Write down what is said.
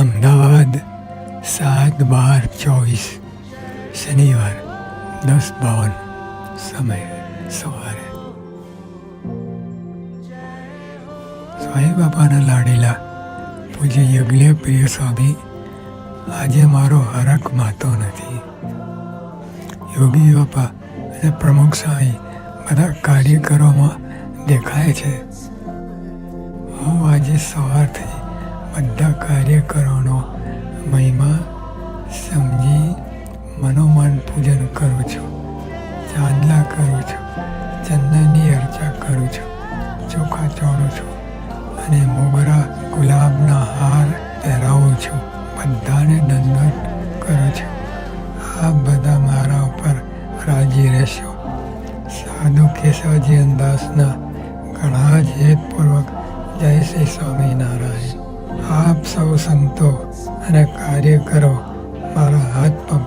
અમદાવાદ 7/12/24 શનિવાર 10:52 સમય સવારે. સ્વામી બાપાના લાડીલા પૂજ્ય યજ્ઞ પ્રિય સ્વામી આજે મારો હરખ માતો નથી. યોગી બાપા અને પ્રમુખ સ્વામી બધા કાર્યકરોમાં દેખાય છે. હું આજે સવારથી બધા કાર્યકરોનો મહિમા સમજી મનોમન પૂજન કરું છું, ચાંદલા કરું છું, ચંદનની અર્ચા કરું છું, ચોખા ચોળું છું અને મોગરા ગુલાબના હાર પહેરાવું છું. બધાને દંડવત કરું છું. આપ બધા મારા ઉપર રાજી રહેશો. સાધુ કેશવજી અંદાસના ઘણા જ હેતપૂર્વક જય શ્રી સ્વામિનારાયણ. આપ સૌ સંતો અને કાર્યકરો મારા હાથ પગ